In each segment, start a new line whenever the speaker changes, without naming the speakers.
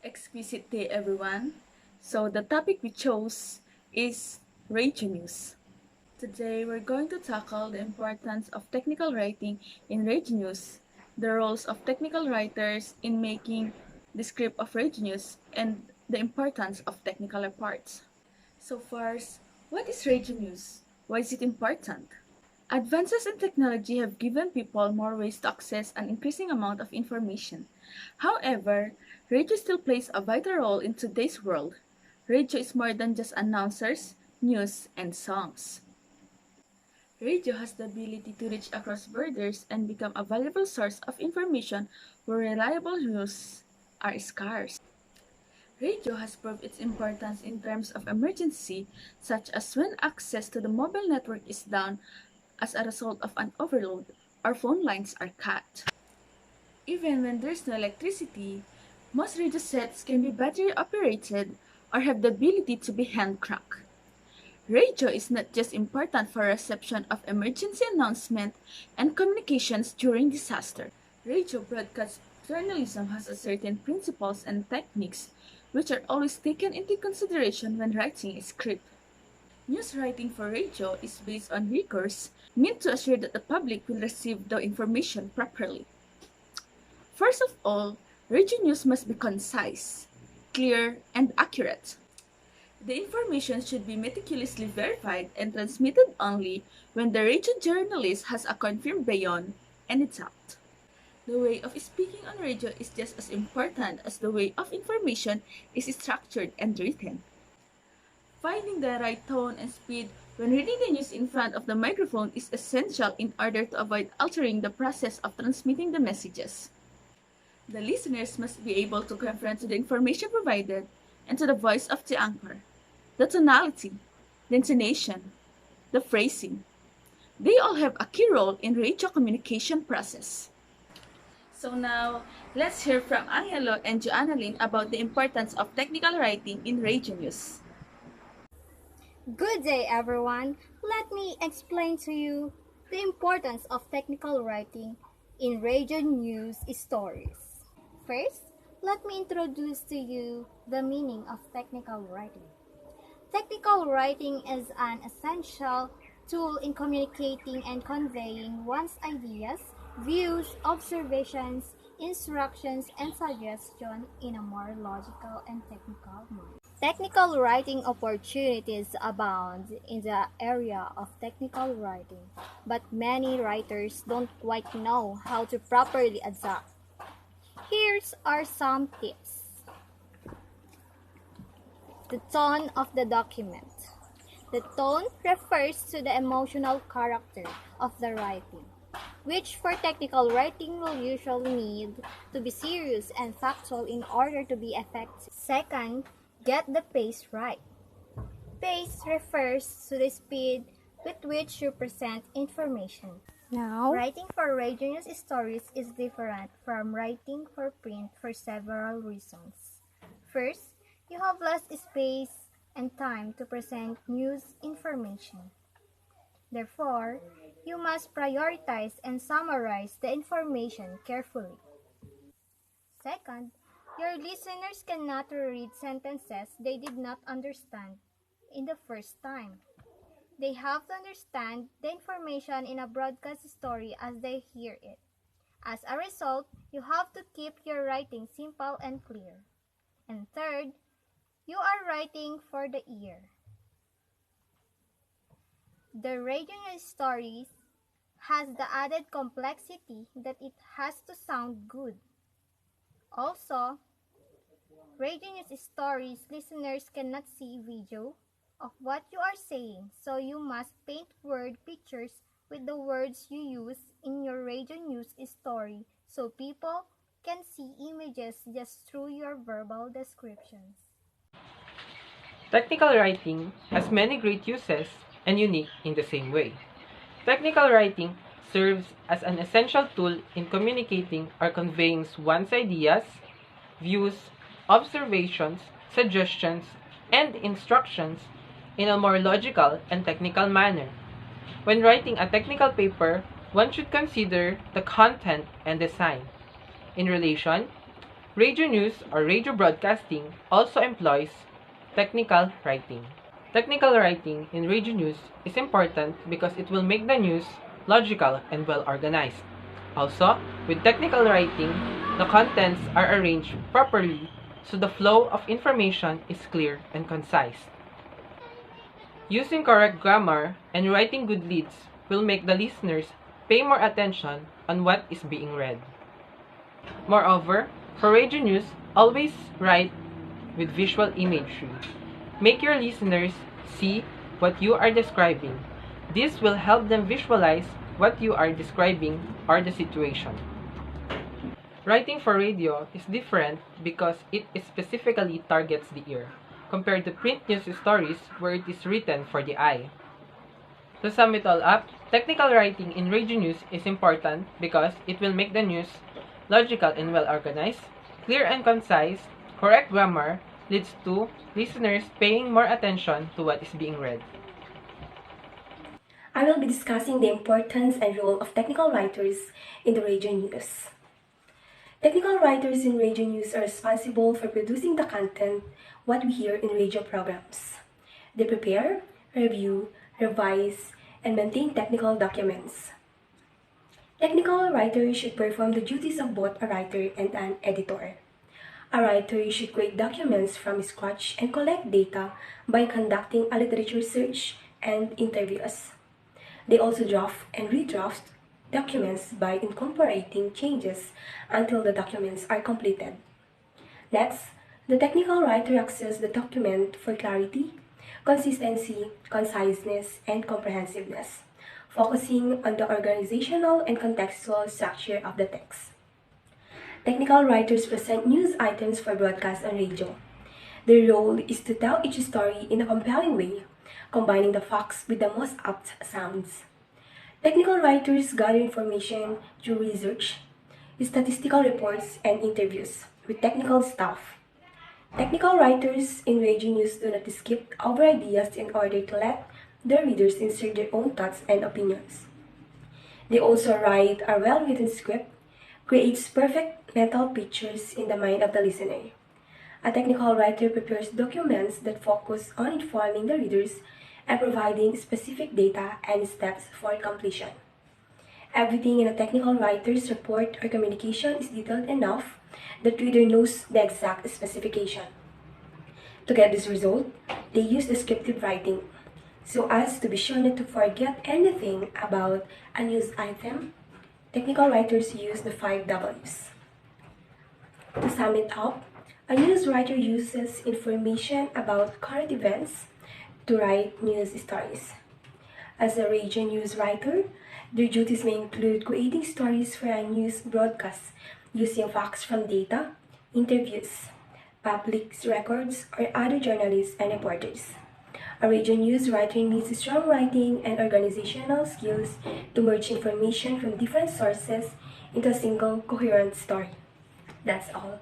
Exquisite day, everyone. So, the topic we chose is radio news. Today, we're going to tackle the importance of technical writing in radio news, the roles of technical writers in making the script of radio news, and the importance of technical parts. So, first, what is radio news? Why is it important? Advances in technology have given people more ways to access an increasing amount of information. However, radio still plays a vital role in today's world. Radio is more than just announcers, news, and songs. Radio has the ability to reach across borders and become a valuable source of information where reliable news are scarce. Radio has proved its importance in terms of emergency, such as when access to the mobile network is down as a result of an overload or phone lines are cut. Even when there's no electricity, most radio sets can be battery operated or have the ability to be hand cranked. Radio is not just important for reception of emergency announcement and communications during disaster. Radio broadcast journalism has a certain principles and techniques which are always taken into consideration when writing a script. News writing for radio is based on rigors meant to assure that the public will receive the information properly. First of all, radio news must be concise, clear, and accurate. The information should be meticulously verified and transmitted only when the radio journalist has a confirmed beyond any doubt. The way of speaking on radio is just as important as the way of information is structured and written. Finding the right tone and speed when reading the news in front of the microphone is essential in order to avoid altering the process of transmitting the messages. The listeners must be able to confront to the information provided and to the voice of the anchor, the tonality, the intonation, the phrasing. They all have a key role in radio communication process. So now, let's hear from Angelo and Joanna Lynn about the importance of technical writing in radio news.
Good day, everyone. Let me explain to you the importance of technical writing in radio news stories. First, let me introduce to you the meaning of technical writing. Technical writing is an essential tool in communicating and conveying one's ideas, views, observations, instructions, and suggestions in a more logical and technical manner. Technical writing opportunities abound in the area of technical writing, but many writers don't quite know how to properly adapt. Here are some tips. The tone of the document. The tone refers to the emotional character of the writing, which for technical writing will usually need to be serious and factual in order to be effective. Second, get the pace right. Pace refers to the speed with which you present information. Now, writing for radio news stories is different from writing for print for several reasons. First, you have less space and time to present news information. Therefore, you must prioritize and summarize the information carefully. Second, your listeners cannot read sentences they did not understand in the first time. They have to understand the information in a broadcast story as they hear it. As a result, you have to keep your writing simple and clear. And third, you are writing for the ear. The radio news stories has the added complexity that it has to sound good. Also, radio news stories listeners cannot see video of what you are saying, so you must paint word pictures with the words you use in your radio news story so people can see images just through your verbal descriptions.
Technical writing has many great uses and unique in the same way. Technical writing serves as an essential tool in communicating or conveying one's ideas, views, observations, suggestions, and instructions in a more logical and technical manner. When writing a technical paper, one should consider the content and design. In relation, Radio news or radio broadcasting also employs technical writing. Technical writing in radio news is important because it will make the news logical and well organized. Also, with technical writing, the contents are arranged properly so the flow of information is clear and concise. Using correct grammar and writing good leads will make the listeners pay more attention on what is being read. Moreover, for radio news, always write with visual imagery. Make your listeners see what you are describing. This will help them visualize what you are describing or the situation. Writing for radio is different because it specifically targets the ear, compared to print news stories where it is written for the eye. To sum it all up, technical writing in radio news is important because it will make the news logical and well organized, clear and concise, correct grammar leads to listeners paying more attention to what is being read.
I will be discussing the importance and role of technical writers in the radio news. Technical writers in radio news are responsible for producing the content what we hear in radio programs. They prepare, review, revise, and maintain technical documents. Technical writers should perform the duties of both a writer and an editor. A writer should create documents from scratch and collect data by conducting a literature search and interviews. They also draft and redraft documents by incorporating changes until the documents are completed. Next, the technical writer accesses the document for clarity, consistency, conciseness, and comprehensiveness, focusing on the organizational and contextual structure of the text. Technical writers present news items for broadcast on radio. Their role is to tell each story in a compelling way, combining the facts with the most apt sounds. Technical writers gather information through research, statistical reports, and interviews with technical staff. Technical writers in radio news do not skip over ideas in order to let their readers insert their own thoughts and opinions. They also write a well-written script, creates perfect mental pictures in the mind of the listener. A technical writer prepares documents that focus on informing the readers and providing specific data and steps for completion. Everything in a technical writer's report or communication is detailed enough that reader knows the exact specification. To get this result, they use descriptive writing so as to be sure not to forget anything about a news item. Technical writers use the 5 W's. To sum it up, a news writer uses information about current events to write news stories. As a radio news writer, their duties may include creating stories for a news broadcast using facts from data, interviews, public records, or other journalists and reporters. A radio news writer needs strong writing and organizational skills to merge information from different sources into a single coherent story. That's all.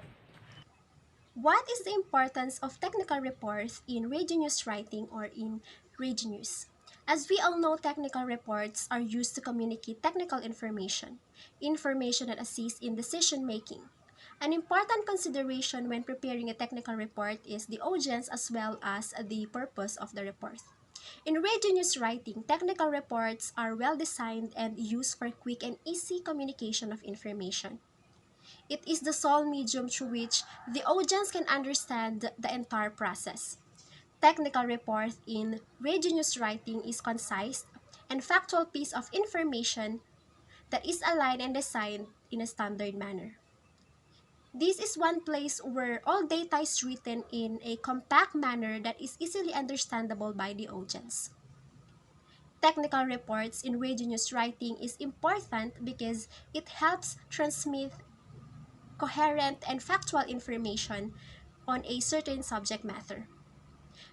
What is the importance of technical reports in radio news writing or in radio news? As we all know, technical reports are used to communicate technical information that assists in decision making. An important consideration when preparing a technical report is the audience as well as the purpose of the report. In radio news writing, technical reports are well designed and used for quick and easy communication of information. It is the sole medium through which the audience can understand the entire process. Technical report in radio news writing is concise and factual piece of information that is aligned and designed in a standard manner. This is one place where all data is written in a compact manner that is easily understandable by the audience. Technical reports in radio news writing is important because it helps transmit coherent and factual information on a certain subject matter.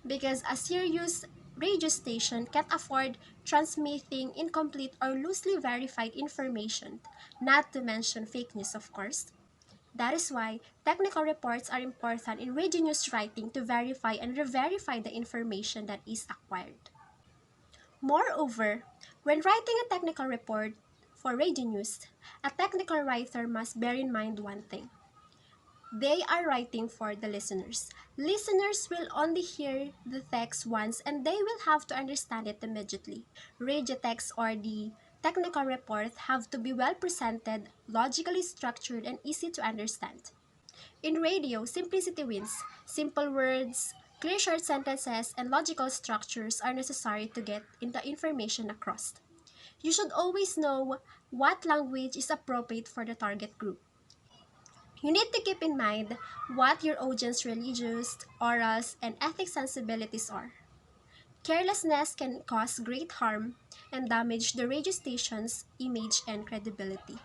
Because a serious radio station can't afford transmitting incomplete or loosely verified information, not to mention fake news, of course. That is why technical reports are important in radio news writing to verify and re-verify the information that is acquired. Moreover, when writing a technical report for radio news, a technical writer must bear in mind one thing. They are writing for the listeners. Listeners will only hear the text once and they will have to understand it immediately. Radio text or the technical report have to be well presented, logically structured, and easy to understand. In radio, simplicity wins. Simple words, clear short sentences, and logical structures are necessary to get the information across. You should always know what language is appropriate for the target group. You need to keep in mind what your audience religious, orals, and ethic sensibilities are. Carelessness can cause great harm and damage the radio station's image and credibility.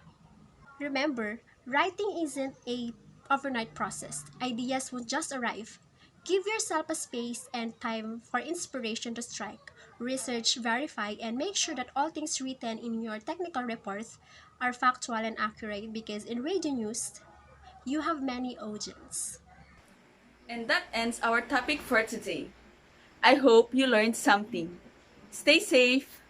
Remember, writing isn't a overnight process. Ideas won't just arrive. Give yourself a space and time for inspiration to strike. Research, verify, and make sure that all things written in your technical reports are factual and accurate because in radio news, you have many audience.
And that ends our topic for today. I hope you learned something. Stay safe.